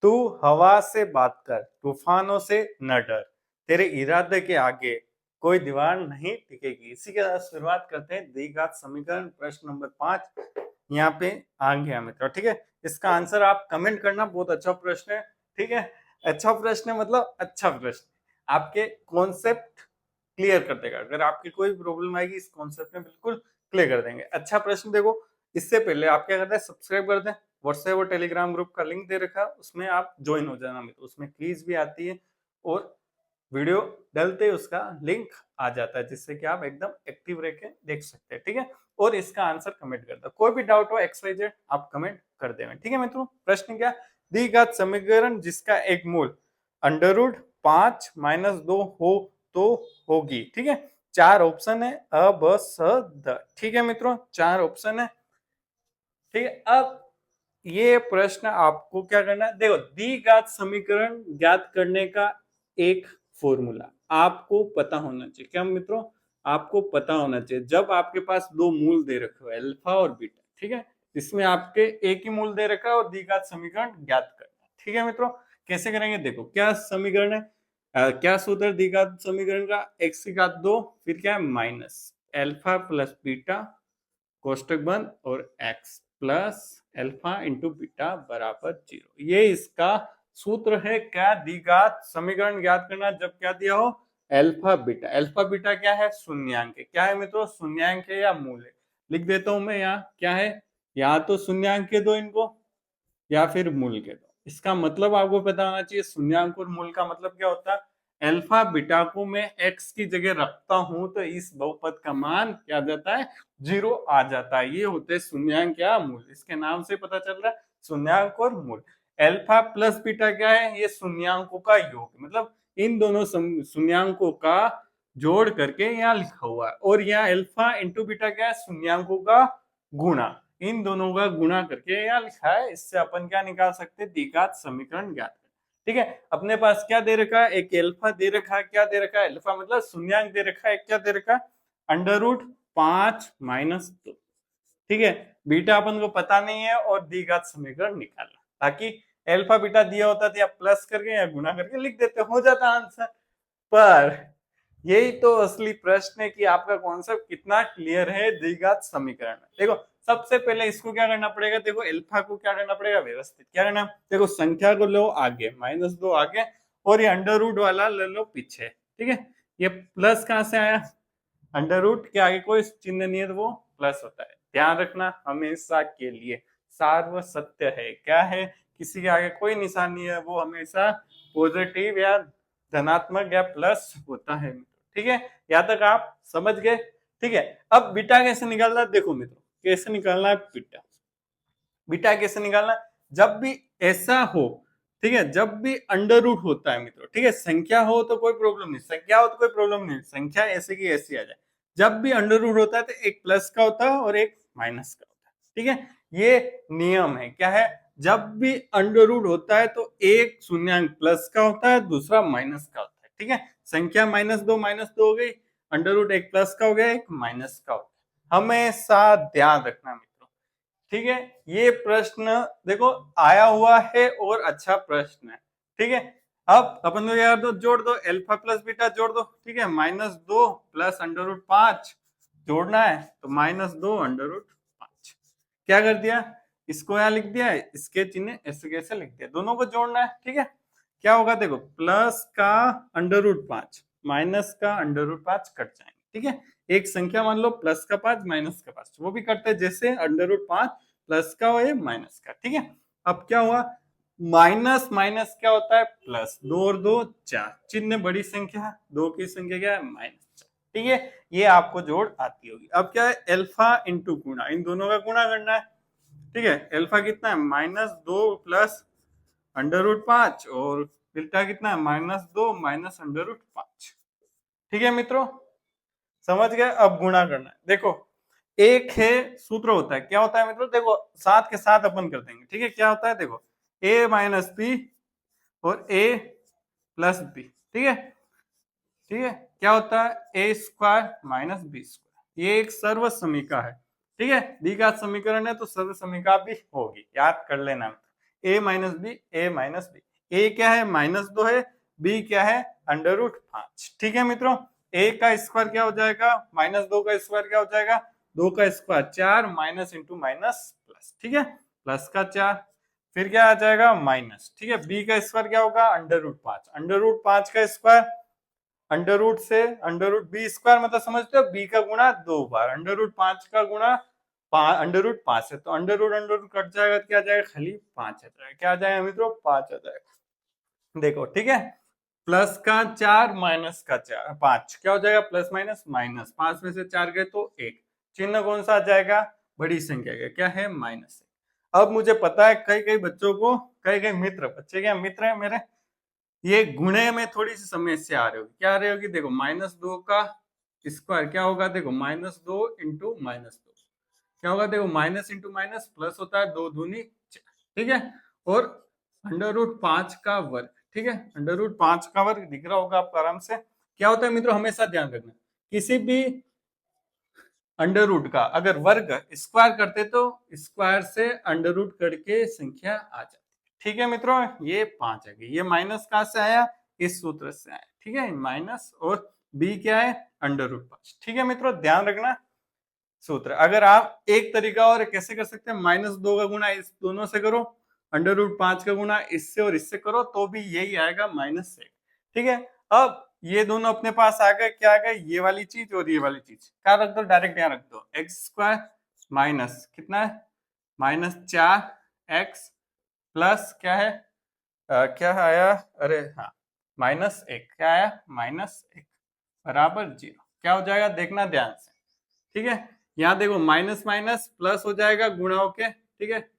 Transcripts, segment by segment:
तू हवा से बात कर, तूफानों से न डर, तेरे इरादे के आगे कोई दीवार नहीं टिकेगी। इसी के साथ शुरुआत करते हैं द्विघात समीकरण प्रश्न नंबर 5। यहाँ पे आ गया मित्रों, ठीक है। इसका आंसर आप कमेंट करना। बहुत अच्छा प्रश्न है, ठीक है। अच्छा प्रश्न है मतलब अच्छा प्रश्न, आपके कॉन्सेप्ट क्लियर कर देगा। अगर आपकी कोई प्रॉब्लम आएगी इस कॉन्सेप्ट में बिल्कुल क्लियर कर देंगे। अच्छा प्रश्न। देखो, इससे पहले आप क्या करते हैं, सब्सक्राइब कर दें। व्हाट्सएप और टेलीग्राम ग्रुप का लिंक दे रखा है, उसमें आप ज्वाइन हो जाना मित्र। उसमें क्विज भी आती है और वीडियो डलते उसका लिंक आ जाता है, जिससे कि आप एकदम एक्टिव रह के देख सकते हैं, ठीक है। और इसका आंसर कमेंट कर दो। कोई भी डाउट हो XYZ आप कमेंट कर देंगे, ठीक है मित्रों। प्रश्न क्या, द्विघात समीकरण जिसका एक मूल √5 - 2 हो तो होगी, ठीक है। 4 ऑप्शन है, अ ब स द, ठीक है मित्रों, 4 ऑप्शन है, ठीक है। अब ये प्रश्न आपको क्या करना है, देखो, द्विघात समीकरण ज्ञात करने का एक फॉर्मूला आपको पता होना चाहिए। क्या मित्रों, आपको पता होना चाहिए। जब आपके पास दो मूल दे रखे हो, अल्फा और बीटा, ठीक है, इसमें आपके एक ही मूल दे रखा है और द्विघात समीकरण ज्ञात करना, ठीक है मित्रों। कैसे करेंगे, देखो क्या समीकरण है, क्या सूत्र द्विघात समीकरण का, x की घात 2, फिर क्या है माइनस अल्फा प्लस बीटा कोष्टक बंद और x plus alpha into beta बराबर 0। ये इसका सूत्र है। क्या, द्विघात समीकरण ज्ञात करना जब क्या दिया हो, अल्फा बीटा। अल्फा बीटा क्या है, शून्यांक है। क्या है मित्रों, शून्यांक है या मूल है। लिख देता हूं मैं यहाँ, क्या है, या तो शून्यांक के दो इनको या फिर मूल के दो। इसका मतलब आपको पता होना चाहिए। शून्यांक और मूल का मतलब क्या होता है, अल्फा बीटा को मैं x की जगह रखता हूं तो इस बहुपद का मान क्या जाता है, 0 आ जाता है। ये होते हैं शून्यांक या मूल। इसके नाम से पता चल रहा है, शून्यांक और मूल। अल्फा प्लस बीटा क्या है, ये शून्यांकों का योग, मतलब इन दोनों शून्यांकों का जोड़ करके यहाँ लिखा हुआ है। और यहाँ अल्फा इंटू बीटा क्या है, शून्यांकों का गुणा। इन दोनों का गुणा करके यहाँ लिखा है। इससे अपन क्या निकाल सकते हैं, द्विघात समीकरण ज्ञात, ठीक है। अपने पास क्या दे रखा है, एक अल्फा दे रखा है। क्या दे रखा है, अल्फा मतलब शून्यांक दे रखा है। क्या दे रखा है, √5 - 2, ठीक है। बीटा अपन को पता नहीं है और द्विघात समीकरण निकालना, ताकि अल्फा बीटा दिया होता था या प्लस करके या गुणा करके लिख देते, हो जाता आंसर। पर यही तो असली प्रश्न है कि आपका कॉन्सेप्ट कितना क्लियर है द्विघात समीकरण में। देखो, सबसे पहले इसको क्या करना पड़ेगा, देखो अल्फा को क्या करना पड़ेगा, व्यवस्थित क्या करना, देखो संख्या को लो आगे, -2 आगे, और ये अंडर रूट वाला ले लो पीछे, ठीक है। ये प्लस कहां से आया, अंडर रूट के आगे कोई चिन्ह नहीं है तो वो प्लस होता है। ध्यान रखना, हमेशा के लिए सार्व सत्य है। क्या है, किसी के आगे कोई निशान नहीं है, वो हमेशा पॉजिटिव या धनात्मक या प्लस होता है, ठीक है। यहाँ तक आप समझ गए, ठीक है। अब बीटा कैसे निकालना है, देखो मित्रों, कैसे निकालना है बीटा। बीटा कैसे निकालना, जब भी ऐसा हो, ठीक है, जब भी अंडर रूट होता है मित्रों, ठीक है, संख्या हो तो कोई प्रॉब्लम नहीं, संख्या हो तो कोई प्रॉब्लम नहीं, संख्या ऐसे की ऐसी आ जाए। जब भी अंडर रूट होता है तो एक प्लस का होता है और एक माइनस का होता है, ठीक है। ये नियम है। क्या है, जब भी अंडर रूट होता है तो एक शून्यांक प्लस का होता है, दूसरा माइनस का होता है, ठीक है। संख्या -2 हो गई, अंडर रूट एक प्लस का हो गया, एक माइनस का होता है। हमेशा ध्यान रखना मित्रों, ठीक है। ये प्रश्न देखो आया हुआ है और अच्छा प्रश्न है, ठीक है। अब अपन को यार, जोड़ दो, अल्फा प्लस बीटा जोड़ दो, ठीक है। -2 प्लस √5 जोड़ना है तो -2 √5। क्या कर दिया, इसको यहाँ लिख दिया, इसके चिन्ह ऐसे कैसे लिख दिया, दोनों को जोड़ना है, ठीक है। क्या होगा, देखो प्लस का √5 माइनस का √5 कट जाएंगे, ठीक है। एक संख्या मान लो प्लस का 5 माइनस का 5, वो भी कटते हैं, जैसे √5 प्लस का हो या माइनस का, ठीक है। अब क्या हुआ, माइनस माइनस क्या होता है, प्लस, 2 और 2 4, चिन्ह बड़ी संख्या, 2 की संख्या क्या है, -4, ठीक है। ये आपको जोड़ आती होगी। अब क्या है, अल्फा इंटू गुणा, इन दोनों का गुणा करना है, ठीक है। अल्फा कितना है, -2 प्लस √5 और बीटा कितना है, -2 माइनस √5, ठीक है मित्रों, समझ गए। अब गुणा करना है, देखो एक है सूत्र होता है, क्या होता है मित्रों, देखो साथ के साथ अपन कर देंगे, ठीक है। क्या होता है, देखो a माइनस बी और a प्लस बी, ठीक है, ठीक है। क्या होता है, a square minus B square, ये एक सर्व समीका है, ठीक है। द्विघात समीकरण है तो सर्व समीका भी होगी, याद कर लेना। ए माइनस बी, ए माइनस बी। ए क्या है, -2 है, बी क्या है, √5। ठीक है मित्रों, ए का स्क्वायर क्या हो जाएगा, -2 का स्क्वायर क्या हो जाएगा, 2 का square 4, minus into minus plus. ठीक है, प्लस का 4, फिर क्या आ जाएगा माइनस। ठीक है, बी का स्क्वायर क्या होगा, √5, √5 का स्क्वायर अंडर रूट से √b स्क्वायर, मतलब समझते हो b का गुणा 2 बार, √5 का गुणा √5 है, तो अंडर रूट कट जाएगा, क्या आ जाएगा, खाली 5 आ जाएगा। क्या आ जाएगा मित्रों, 5 आ जाएगा। देखो ठीक है, प्लस का 4 माइनस का 4 5, क्या हो जाएगा, प्लस माइनस माइनस, 5 में से 4 गए तो 1, चिन्ह कौन सा आ जाएगा, बड़ी संख्या का, क्या है, -1। अब मुझे पता है कई कई बच्चों को, कई कई बच्चे क्या मित्र है मेरे, ये गुणे में थोड़ी सी समस्या आ रही होगी। क्या आ रही होगी, देखो -2 का स्क्वायर क्या होगा, देखो -2 इंटू -2 क्या होगा, देखो माइनस इंटू माइनस प्लस होता है, 2 दूनी 4। ठीक है, और √5 का वर्ग। ठीक है, √5 का वर्ग दिख रहा होगा आपको आराम से। क्या होता है मित्रों, हमेशा ध्यान रखना, किसी भी अंडर रूट का अगर वर्ग स्क्वायर करते तो स्क्वायर से अंडर रूट करके संख्या आ जाती। ठीक है मित्रों, ये 5 है, ये माइनस कहां से आया, इस सूत्र से आया। ठीक है, माइनस, और b क्या है, √5। ठीक है मित्रों, ध्यान रखना सूत्र। अगर आप एक तरीका और कैसे कर सकते हैं, -2 का गुणा इस दोनों से करो, √5 का गुणा इससे और इससे करो, तो भी यही आएगा -1। ठीक है, अब ये दोनों अपने पास आ गए, क्या आ गए, ये वाली चीज और ये वाली चीज, क्या रख दो, डायरेक्ट यहाँ रख दो, x² माइनस कितना है, -4x प्लस क्या है, क्या आया, अरे हाँ, -1, क्या आया, -1 बराबर 0। क्या हो जाएगा, देखना ध्यान से। ठीक है, यहाँ देखो माइनस माइनस प्लस हो जाएगा गुणा होके। ठीक है,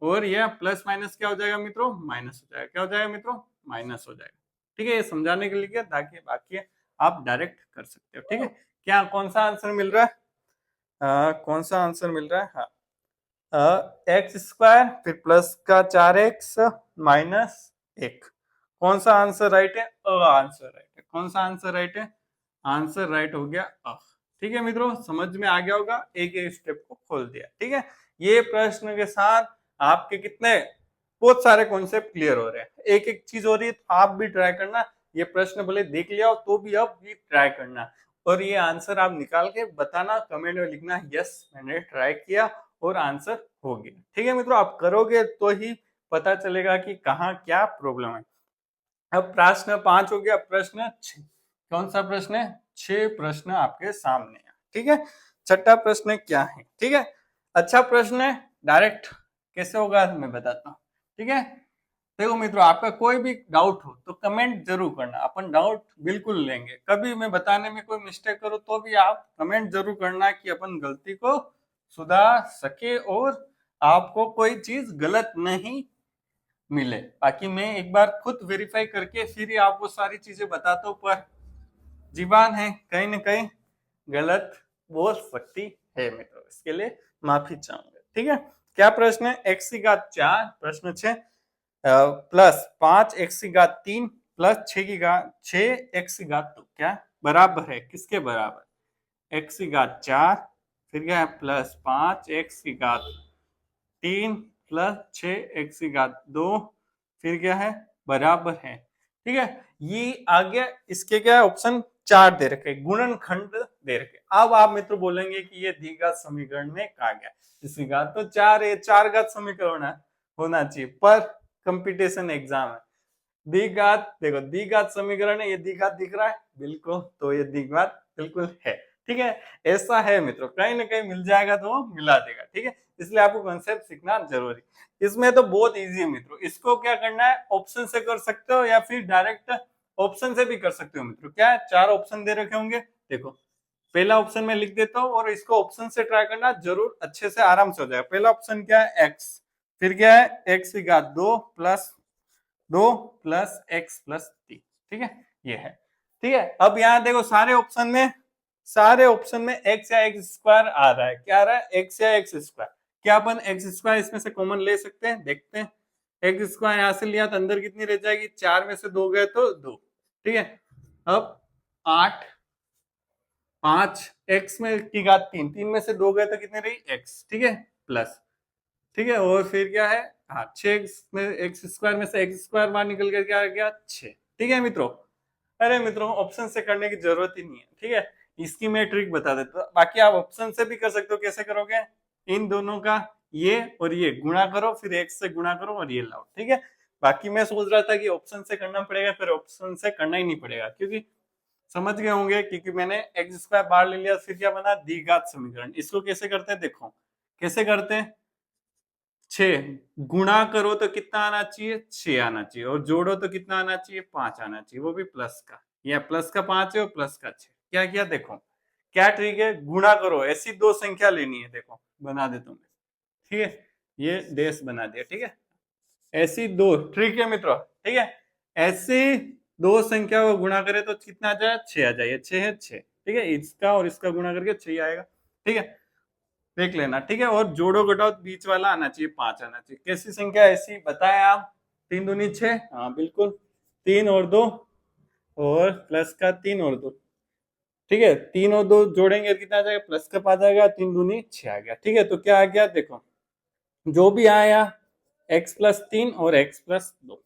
और यह प्लस माइनस क्या हो जाएगा मित्रों, माइनस हो जाएगा। क्या हो जाएगा मित्रों, माइनस हो जाएगा। ठीक है, ये समझाने के लिए, ताकि बाकी आप डायरेक्ट कर सकते हो। ठीक है, क्या कौन सा आंसर मिल रहा है, कौन सा आंसर मिल रहा है, हाँ, x² फिर प्लस का 4x -1। कौन सा आंसर राइट है, आंसर राइट है। कौन सा आंसर राइट है, आंसर राइट हो गया अ। ठीक है मित्रों, समझ में आ गया होगा, एक एक स्टेप को खोल दिया। ठीक है, ये प्रश्न के साथ आपके कितने बहुत सारे कॉन्सेप्ट क्लियर हो रहे हैं। एक एक चीज हो रही है, तो आप भी ट्राई करना, ये प्रश्न भले देख लिया हो तो भी अब भी ट्राई करना, और ये आंसर आप निकाल के बताना, कमेंट में लिखना, यस मैंने ट्राई किया और आंसर हो गया। ठीक है मित्रों, आप करोगे तो ही पता चलेगा कि कहाँ क्या प्रॉब्लम है। अब प्रश्न 5 हो गया, प्रश्न 6, कौन सा प्रश्न है, 6 प्रश्न आपके सामने है। ठीक है, छठा प्रश्न क्या है, ठीक है, अच्छा प्रश्न है, डायरेक्ट कैसे होगा मैं बताता हूँ। ठीक है, देखो मित्रों, आपका कोई भी डाउट हो तो कमेंट जरूर करना, अपन डाउट बिल्कुल लेंगे। कभी मैं बताने में कोई मिस्टेक करूँ तो भी आप कमेंट जरूर करना, कि अपन गलती को सुधार सके और आपको कोई चीज गलत नहीं मिले। बाकी मैं एक बार खुद वेरीफाई करके फिर ही आपको सारी चीजें बताता हूँ, पर जीवान है कहीं न कहीं गलत बोल सकती है मित्रों, इसके लिए माफी चाहूंगा। ठीक है, क्या प्रश्न है, x⁴ प्रश्न 6 प्लस 5x⁴ प्लस 6x⁴ क्या बराबर है, किसके बराबर, x⁴ फिर क्या है प्लस 5x⁴ प्लस 6x⁴ फिर क्या है बराबर है। ठीक है, ये आ गया, इसके क्या है ऑप्शन 4 दे रखे, गुणनखंड दे रखे। अब आप मित्र बोलेंगे कि ये द्विघात समीकरण में कहा गया, इसकी घात तो 4 है, 4 घात समीकरण होना चाहिए, पर कंपटीशन एग्जाम है, द्विघात, देखो द्विघात समीकरण है, ये द्विघात दिख रहा है बिल्कुल, तो ये द्विघात बिल्कुल है। ठीक है, ऐसा है मित्रों, कहीं ना कहीं मिल जाएगा तो वो मिला देगा। ठीक है, इसलिए आपको कॉन्सेप्ट सीखना जरूरी। इसमें तो बहुत इजी है मित्रों, इसको क्या करना है, ऑप्शन से कर सकते हो या फिर डायरेक्ट ऑप्शन से भी कर सकते हो मित्रों। क्या है, 4 ऑप्शन दे रखे होंगे, देखो पहला ऑप्शन में लिख देता हूँ, और इसको ऑप्शन से ट्राई करना जरूर, अच्छे से आराम से हो जाएगा। पहला ऑप्शन क्या है, x, फिर क्या है x⁴ plus 2 plus x plus 3। ठीक है, ये है। ठीक है, अब यहाँ देखो सारे ऑप्शन में x या x² आ रहा है, क्या आ रहा है, x या x²। क्या अपन x² इसमें से कॉमन ले सकते हैं, देखते हैं, x² यहां से लिया तो अंदर कितनी रह जाएगी, 4 में से 2 गए तो 2। ठीक है, अब 8 5 x में की घात 3, 3 में से 2 गए तो कितनी रही x। ठीक है, प्लस, ठीक है, और फिर क्या है हाँ 6x में एक्स स्क्वायर में से एक्स स्क्वायर बाहर निकल कर क्या आ गया 6। ठीक है मित्रों। अरे मित्रों ऑप्शन से करने की जरूरत ही नहीं है। ठीक है इसकी मैं ट्रिक बता देता हूँ, बाकी आप ऑप्शन से भी कर सकते हो। कैसे करोगे, इन दोनों का ये और ये गुणा करो, फिर एक्स से गुणा करो और ये लाओ। ठीक है बाकी मैं सोच रहा था कि ऑप्शन से करना पड़ेगा, फिर ऑप्शन से करना ही नहीं पड़ेगा, क्योंकि समझ गए होंगे क्योंकि मैंने एक्स स्क्वायर बाहर ले लिया। फिर क्या बना, द्विघात समीकरण। इसको कैसे करते हैं, देखो कैसे करते हैं। 6 गुणा करो तो कितना आना चाहिए, 6 आना चाहिए, और जोड़ो तो कितना आना चाहिए, 5 आना चाहिए, वो भी प्लस का। यह प्लस का 5 है और प्लस का 6। क्या किया देखो, क्या ट्रिक है, गुणा करो, ऐसी दो संख्या लेनी है। देखो बना देता हूं मैं। ठीक है ये डैश बना दिया। ठीक है ऐसी दो ट्रिक है मित्रों। ठीक है ऐसी दो संख्या को गुणा करे तो कितना आ जाए, 6 आ जाए। 6 है 6। ठीक है इसका और इसका गुणा करके 6 आएगा। ठीक है देख लेना। ठीक है और जोड़ो घटाओ बीच वाला आना चाहिए, 5 आना चाहिए। कैसी संख्या ऐसी बताएं आप, 3 दूनी 6। हाँ बिल्कुल 3 और 2 और प्लस का 3 और 2। ठीक है 3 और 2 जोड़ेंगे कितना आ जाएगा, प्लस का 5 आ गया, 3 दूनी 6 आ गया। ठीक है तो क्या आ गया देखो, जो भी आया x प्लस 3 और x प्लस 2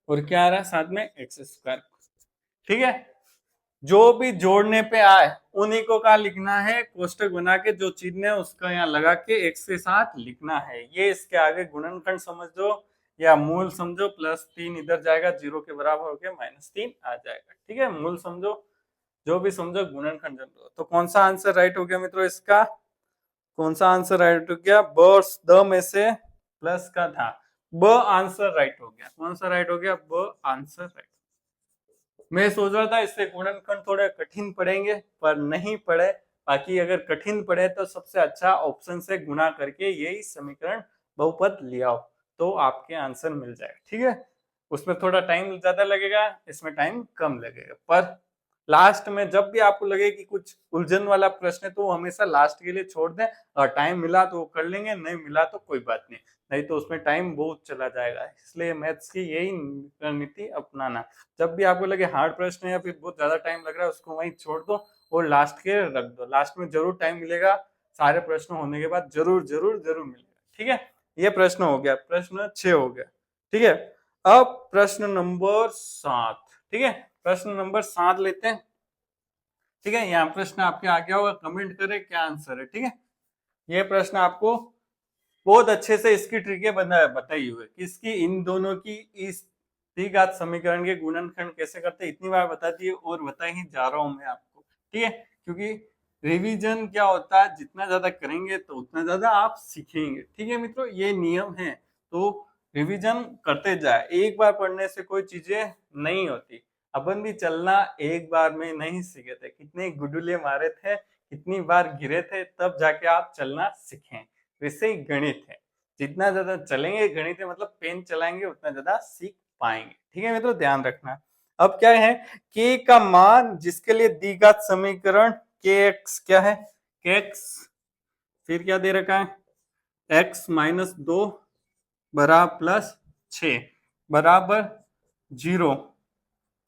और क्या आ रहा है साथ में एक्स स्क्वायर। ठीक है जो भी जोड़ने पे आए उन्हीं को क्या लिखना है, कोष्टक बना के जो चिन्ह है उसका यहाँ लगा के x के साथ लिखना है। ये इसके आगे गुणनखंड समझो या मूल समझो, प्लस 3 इधर जाएगा 0 के बराबर होकर -3 आ जाएगा। ठीक है मूल समझो, जो भी समझो गुणनखंड समझो। तो कौन सा आंसर राइट हो गया मित्रों, इसका कौन सा आंसर राइट हो गया, ब द में से प्लस का था, ब आंसर राइट हो गया। कौन सा राइट हो गया, ब आंसर राइट। मैं सोच रहा था इससे गुणनखंड थोड़े कठिन पड़ेंगे पर नहीं पड़े। बाकी अगर कठिन पड़े तो सबसे अच्छा ऑप्शन से गुणा करके यही समीकरण बहुपद ले आओ तो आपके आंसर मिल जाएगा। ठीक है उसमें थोड़ा टाइम ज्यादा लगेगा, इसमें टाइम कम लगेगा। पर लास्ट में जब भी आपको लगे कि कुछ उलझन वाला प्रश्न है तो हमेशा लास्ट के लिए छोड़ दें, और टाइम मिला तो कर लेंगे, नहीं मिला तो कोई बात नहीं, नहीं तो उसमें टाइम बहुत चला जाएगा। इसलिए मैथ्स की यही रणनीति अपनाना, जब भी आपको लगे हार्ड प्रश्न है या फिर बहुत ज्यादा टाइम लग रहा है उसको वहीं छोड़ दो और लास्ट के रख दो। लास्ट में जरूर टाइम मिलेगा, सारे प्रश्न होने के बाद जरूर जरूर जरूर मिलेगा। ठीक है ये प्रश्न हो गया, प्रश्न 6 हो गया। ठीक है अब प्रश्न नंबर 7। ठीक है प्रश्न नंबर 7 लेते हैं। ठीक है यहाँ प्रश्न आपके आ गया होगा, कमेंट करें क्या आंसर है। ठीक है ये प्रश्न आपको बहुत अच्छे से इसकी ट्रिकें बताई हुई है, किसकी, इन दोनों की, इस द्विघात समीकरण के गुणनखंड कैसे करते हैं इतनी बार बता दिए और बता ही जा रहा हूं मैं आपको। ठीक है क्योंकि रिवीजन क्या होता है, जितना ज्यादा करेंगे तो उतना ज्यादा आप सीखेंगे। ठीक है मित्रों ये नियम है, तो रिवीजन करते जाए, एक बार पढ़ने से कोई चीजें नहीं होती। अपन भी चलना एक बार में नहीं सीखे थे, कितने गुडुले मारे थे, कितनी बार गिरे थे, तब जाके आप चलना सीखें। वैसे ही गणित है, जितना ज्यादा चलेंगे गणित है मतलब पेन चलाएंगे उतना ज्यादा सीख पाएंगे। ठीक है मित्रों ध्यान रखना। अब क्या है, k का मान जिसके लिए द्विघात समीकरण kx क्या है, kx फिर क्या दे रखा है, x माइनस 2 बराबर प्लस 6 बराबर 0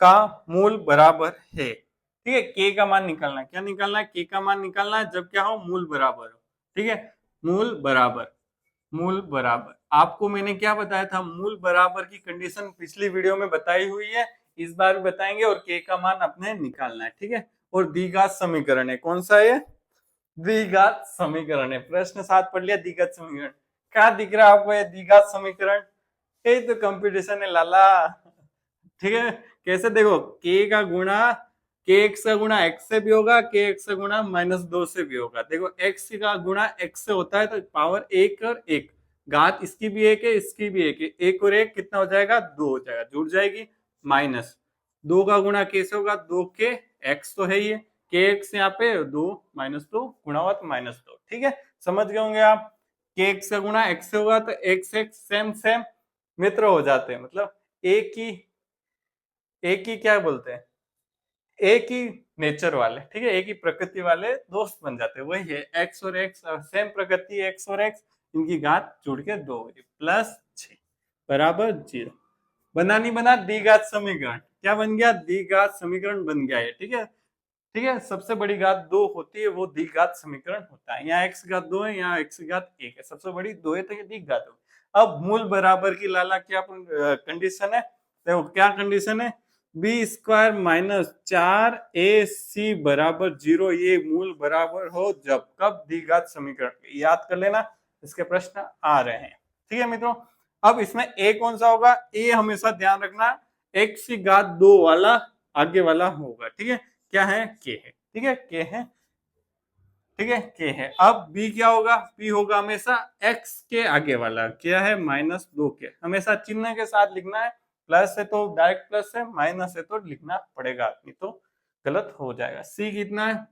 का मूल बराबर है। ठीक है k का मान निकालना, क्या निकालना है, k का मान निकालना है जब क्या हो, मूल बराबर हो। ठीक है मूल बराबर, मूल बराबर आपको मैंने क्या बताया था, मूल बराबर की कंडीशन पिछली वीडियो में बताई हुई है, इस बार भी बताएंगे। और k का मान अपने निकालना है। ठीक है और द्विघात समीकरण है, कौन सा है, द्विघात समीकरण है। प्रश्न 7 पढ़ लिया, द्विघात समीकरण क्या दिख रहा है आपको, ये द्विघात समीकरण, ये तो कंपटीशन है लाला। ठीक है कैसे देखो, k का गुणा kx का गुणा x से भी होगा, kx का गुणा -2 से भी होगा। देखो x का गुणा x से होता है तो पावर 1 और 1, घात इसकी भी 1 है इसकी भी 1 है, 1 और 1 कितना हो जाएगा, 2 हो जाएगा, जुड़ जाएगी। माइनस 2 का गुणा कैसे होगा, 2 के x तो है ही है, kx यहाँ पे 2 -2 गुणा हुआ तो -2। ठीक है समझ गए होंगे आप, kx का गुणा x से होगा तो x सेम सेम मित्र हो जाते हैं, मतलब एक ही क्या बोलते हैं, एक ही नेचर वाले। ठीक है एक ही प्रकृति वाले दोस्त बन जाते हैं, वही है एक्स और एक्स, सेम प्रकृति एक्स और एक्स, इनकी घात जुड़ के 2 प्लस 6 बराबर 0। बना नहीं बना, द्विघात समीकरण क्या बन गया, द्विघात समीकरण बन गया है। ठीक है सबसे बड़ी घात 2 होती है वो द्विघात समीकरण होता है। यहाँ x घात 2 है, यहाँ x घात 1 है, सबसे बड़ी 2 है तो ये द्विघात हो। अब मूल बराबर की लाला क्या कंडीशन है, देखो क्या कंडीशन है, बी स्क्वायर माइनस 4ac बराबर 0, ये मूल बराबर हो जब, कब, द्विघात समीकरण। याद कर लेना, इसके प्रश्न आ रहे हैं। ठीक है मित्रों, अब इसमें a कौन सा होगा, a हमेशा ध्यान रखना x की घात 2 वाला आगे वाला होगा। ठीक है, क्या है, k है। ठीक है, k है। ठीक है, k है। अब b क्या होगा, b होगा हमेशा x के आगे वाला, क्या है, -2k। हमेशा चिन्ह के साथ लिखना है, प्लस है तो डायरेक्ट प्लस है, माइनस है तो लिखना पड़ेगा, नहीं तो गलत हो जाएगा। c कितना है,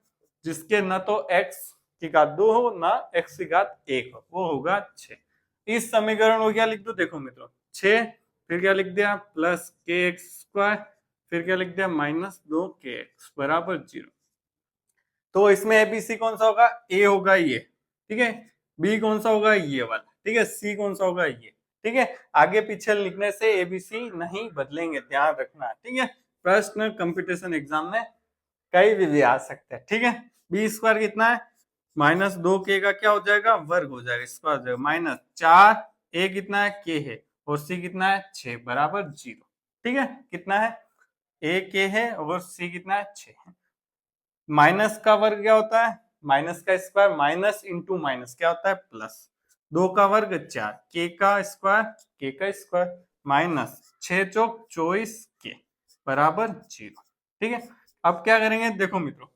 जिसके न तो x की घात 2 हो ना x की घात 1 हो, वो होगा 6। इस समीकरण को क्या लिख दो, देखो मित्रों 6, फिर क्या लिख दिया, प्लस kx², फिर क्या लिख दिया, -2kx बराबर 0। तो इसमें एबीसी कौन सा होगा, ए होगा ये। ठीक है, बी कौन सा होगा, ये वाला। ठीक है, सी कौन सा होगा, ये। ठीक है, आगे पीछे लिखने से एबीसी नहीं बदलेंगे, ध्यान रखना। ठीक है, प्रश्न कंपटीशन एग्जाम में कहीं भी आ सकते हैं। ठीक है, बी स्क्वायर कितना है, -2k का क्या हो जाएगा, वर्ग हो जाएगा, स्क्वायर हो जाएगा, -4, ए कितना है, k है, और सी कितना है, 6 बराबर 0। ठीक है, कितना है, ए k है और सी कितना है, 6 है। माइनस का वर्ग क्या होता है, माइनस का स्क्वायर, माइनस इंटू माइनस क्या होता है, प्लस। 2 का वर्ग 4, के का स्क्वायर, माइनस 6 चौक 24 के बराबर 0। ठीक है, अब क्या करेंगे, देखो मित्रों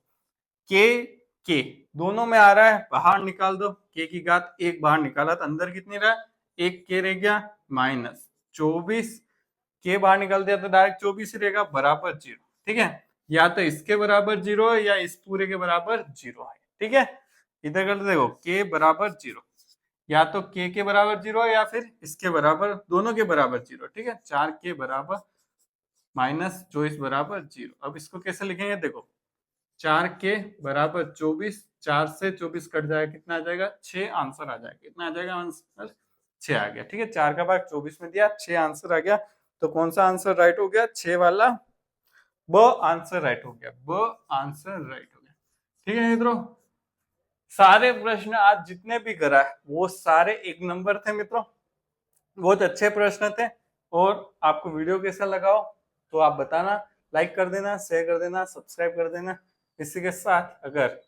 के दोनों में आ रहा है, बाहर निकाल दो, के की घात 1 बाहर निकाला तो अंदर कितनी रहा, 1 के रह गया, -24 के बाहर निकाल दिया तो डायरेक्ट 24 रहेगा बराबर 0। ठीक है, या तो इसके बराबर 0 है या इस पूरे के बराबर 0 है। ठीक है, इधर कर देखो के बराबर 0, या तो के बराबर 0 है या फिर इसके बराबर, दोनों के बराबर 0। ठीक है, 4 के बराबर -24 बराबर 0। अब इसको कैसे लिखेंगे, देखो 4 के बराबर 24, 4 से 24 कट जाएगा, कितना आ जाएगा, 6 आंसर आ जाएगा। कितना आ जाएगा आंसर, 6 आ गया। ठीक है, 4 का भाग 24 में दिया, 6 आंसर आ गया। तो कौन सा आंसर राइट हो गया, 6 वाला, ब आंसर राइट हो गया, ब आंसर राइट हो गया। ठीक है मित्रों, सारे प्रश्न आज जितने भी करा है वो सारे 1 नंबर थे मित्रों, बहुत अच्छे प्रश्न थे। और आपको वीडियो कैसा लगा हो तो आप बताना, लाइक कर देना, शेयर कर देना, सब्सक्राइब कर देना। इसी के साथ अगर,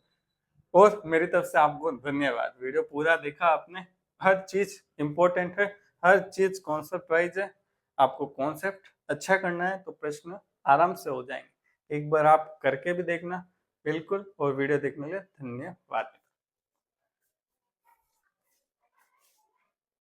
और मेरी तरफ से आपको धन्यवाद, वीडियो पूरा देखा आपने, हर चीज इंपॉर्टेंट है, हर चीज कॉन्सेप्ट वाइज है। आपको कॉन्सेप्ट अच्छा करना है तो प्रश्न आराम से हो जाएंगे, एक बार आप करके भी देखना। बिल्कुल, और वीडियो देखने के लिए धन्यवाद।